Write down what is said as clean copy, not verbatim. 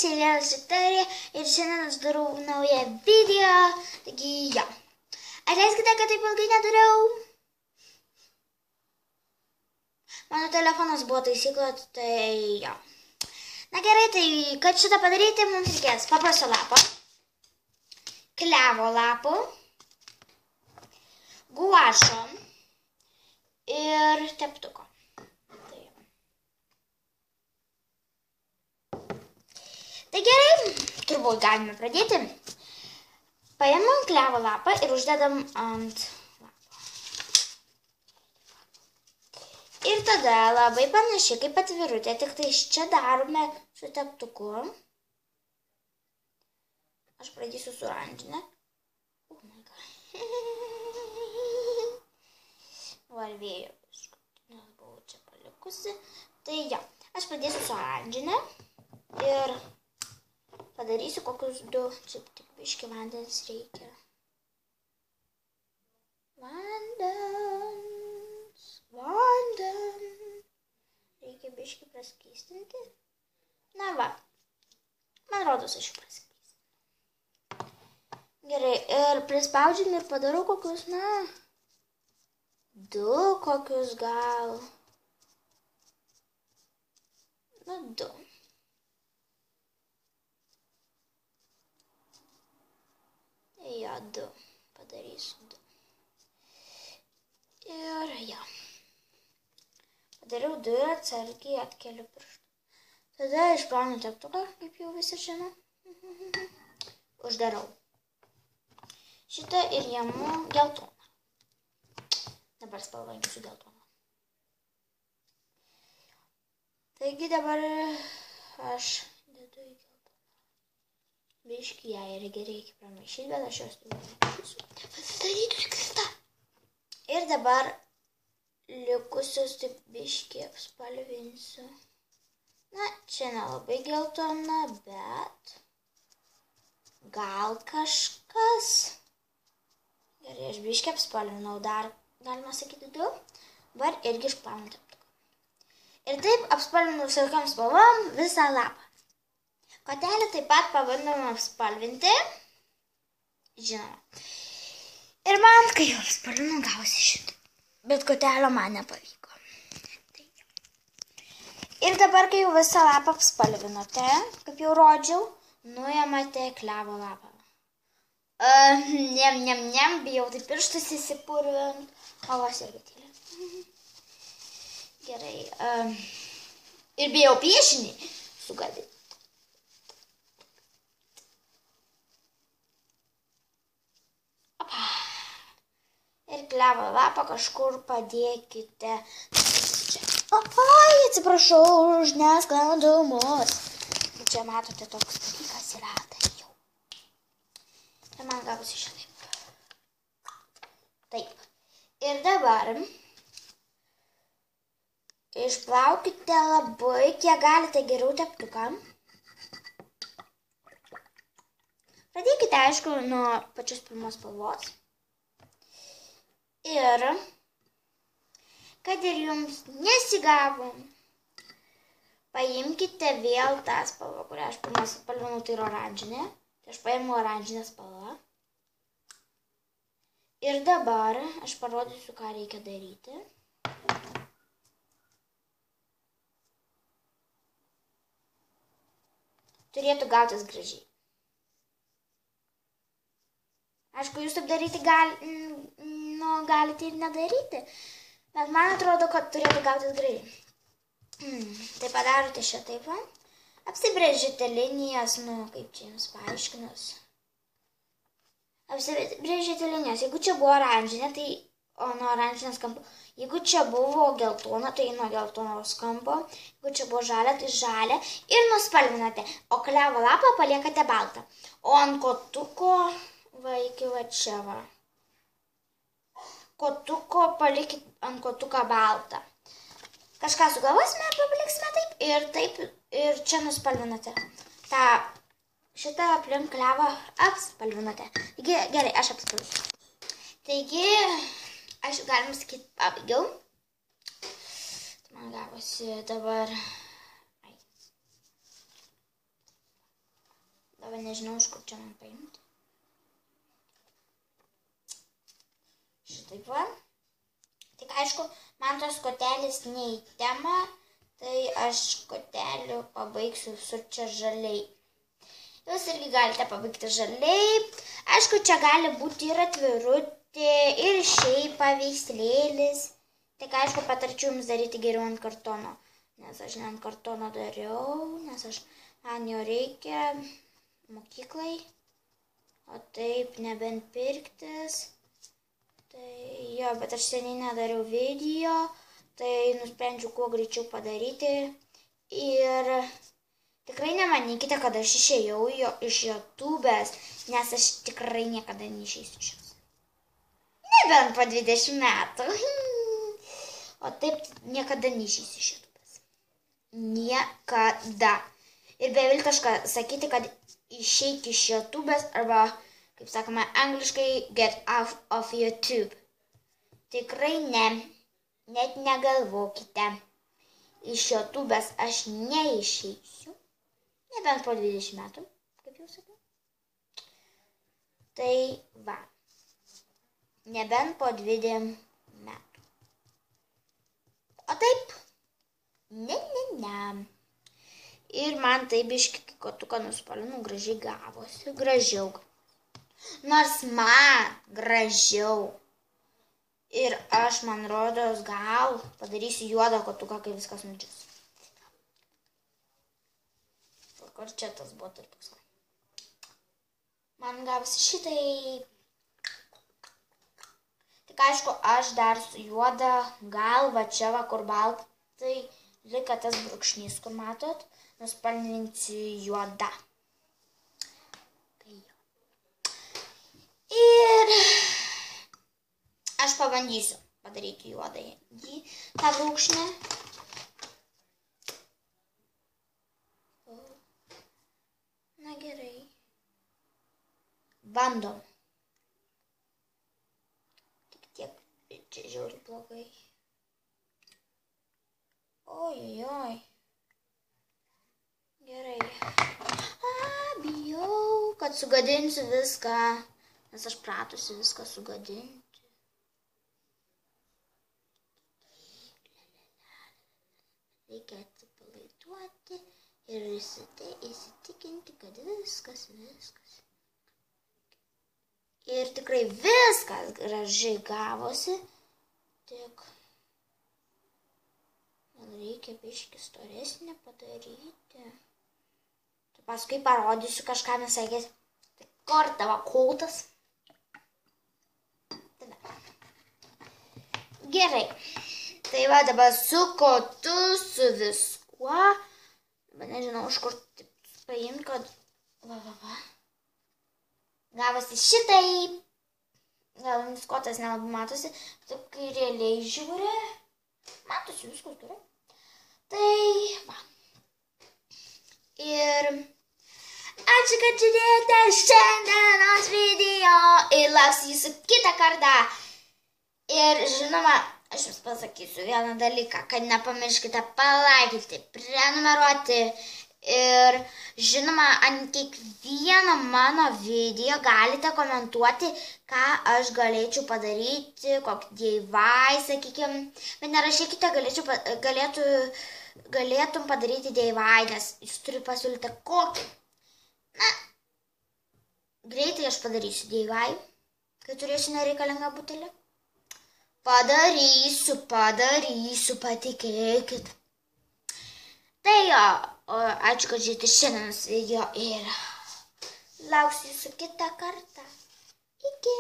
čia Lėlas Viktorija ir šiandien aš darau naują video, taigi jo. Atleiskite, kad taip ilgai nedariau. Mano telefonas buvo taisykla, tai jo. Na gerai, tai kad šitą padaryti, mums reikės paprasto lapo, klevo lapo, guašo ir teptuko. Tai gerai, turbūt galime pradėti. Paimam klevo lapą ir uždedam ant lapo. Ir tada labai panašiai kaip atvirutė, tik tai čia darome su teptuku. Aš pradėsiu su oranžine. Oh my god. Valvėjau viską, nes buvau čia palikusi. Tai jo, aš pradėsiu su oranžine ir padarysiu kokius 2, čia tik biškį vandens reikia. Vandens. Reikia biškį praskystinti. Na va, man rodos aš praskystinti. Gerai, ir prispaudžiam ir padarau kokius, 2 kokius gal. 2. Jo, 2. Padarysiu 2. Ir jo. Padariau 2 ir atsargiai atkeliu pirštą. Tada išplaunu teptuką, kaip jau visi žino. Uždarau. Šitą ir jėmu geltoną. Dabar spalva imsiu geltoną. Taigi dabar aš dedu į geltoną. Biškį ją irgi reikia pramaišyti, bet aš jos nepamaišysiu. Pasidarytų skirtą. Ir dabar likusius taip biškį apspalvinsiu. Na, čia nelabai geltona, bet gal kažkas. Gerai, aš biškį apspalvinau dar, galima sakyti 2. Dabar irgi išplaunu teptuką. Ir taip apspalvinau visokiam spalvom visą lapą. Kotelį taip pat pabandom apspalvinti. Žinoma. Ir man, kai jau apspalvinau, gavosi šitą. Bet kotelio man nepavyko. Ir dabar, kai jau visą lapą apspalvinote, kaip jau rodžiau, nuimate klevo lapą. Bijau tai pirštus įsipurvint. O vas irgi tylė. Gerai. Ir bijau piešinį sugadinti. Ir klevo lapą kažkur padėkite. Ai, atsiprašau už nesklandumus. Čia matote toks dalykas yra. Tai jau. Ir man gavosi šitaip. Taip. Ir dabar išplaukite labai, kiek galite geriau teptuką. Pradėkite, aišku, nuo pačios pirmos spalvos. Ir, kad ir jums nesigavo, paimkite vėl tą spalvą, kurią aš pirmas spalvinau, tai yra oranžinė. Tai aš paimu oranžinę spalvą. Ir dabar aš parodysiu, ką reikia daryti. Turėtų gautis gražiai. Aišku, jūs taip daryti galite ir nedaryti, bet man atrodo, kad turėtų gautis gražiai. Tai padarote šitaip, apsibrėžite linijas, kaip čia jums paaiškinus. Apsibrėžite linijas, jeigu čia buvo oranžinė, tai nuo oranžinės kampo. Jeigu čia buvo geltona, tai nuo geltonos kampo. Jeigu čia buvo žalia, tai žalia. Ir nuspalvinate, o klevo lapą paliekate baltą. O ant kotuko, va iki va čia va. Kotuko palikit ant kotuką baltą. Kažką sugalvosime ir paliksime taip. Ir čia nuspalvinate. Šitą aplink klevą apspalvinate. Taigi, gerai, aš apspalvinau. Taigi, aš galim sakyti, pabaigiau. Man gavosi dabar. Arba nežinau, iš kur čia man paimti. Šitaip va. Tik aišku, man tos kotelis ne į temą, tai aš kotelių pabaigsiu su čia žaliai. Jūs irgi galite pabaigti žaliai. Aišku, čia gali būti ir atvirutė, ir šiaip paveikslėlis. Tik aišku, patarčiau jums daryti geriau ant kartono. Nes aš ne ant kartono dariau, nes man jo reikia mokyklai. O taip, nebent pirktis. Tai jo, bet aš seniai nedariau video. Tai nusprendžiau kuo greičiau padaryti. Ir tikrai nemanykite, kad aš išėjau iš YouTube'ės, nes aš tikrai niekada neišeisiu iš jos. Nebent po 20 metų. O taip niekada neišeisiu iš YouTube'ės. Niekada. Ir beviltiška sakyti, kad išeik iš YouTube'ės arba, kaip sakoma, angliškai get out of YouTube. Tikrai ne. Net negalvokite. Iš YouTube'ės aš neišeisiu. Nebent po 20 metų, kaip jau sakiau. Tai va. Nebent po 20 metų. O taip. Ne. Ir man tai biški kotuką nuspalvinau, gražiai gavosi. Gražiau. Nors man gražiau. Ir aš, man rodos, gal padarysiu juodą kotuką, kai viskas nudžius. Kur čia tas buvo tarpus. Man gavosi šitai. Tik aišku, aš dar su juoda galva čia va, kur baltai lika tas brūkšnys, kur matot, nuspalvinsiu juoda. Ir aš pabandysiu padaryti juodą tą brūkšnį. Na gerai. Bandom. Tik tiek, čia žiauriai blogai. Oi. Gerai. Bijau, kad sugadinsiu viską, nes aš pratusi viską sugadinti. Reikia atsipalaiduoti. Ir įsitikinti, kad viskas. Ir tikrai viskas gražiai gavosi. Tik man reikia biškį storesnį padaryti. Tai paskui parodysiu kažką, nes sakės, tai kur tavo kultas. Tada. Gerai. Tai va dabar su kotu, su viskuo. Bet nežinau, iš kur paimti, kad va. Gavosi šitai. Gal jums kotas nelabai matosi, bet kai realiai žiūri, matosi viskas gerai. Tai va. Ir ačiū, kad žiūrėjote šiandienos video ir lauksiu jūsų kitą kartą. Ir žinoma, aš jums pasakysiu vieną dalyką, kad nepamirškite palaikyti, prenumeruoti ir žinoma, ant kiekvieno mano video galite komentuoti, ką aš galėčiau padaryti, kokį DIY, sakykime, bet nerašykite, galėtum padaryti DIY, nes jūs turite pasiūlyti kokį. Na, greitai aš padarysiu DIY, kai turėsiu nereikalingą butelį. Padarysiu, patikėkit. Tai jo, ačiū, kad žiūrėjote šiandienos video ir lauksiu jūsų kitą kartą. Iki.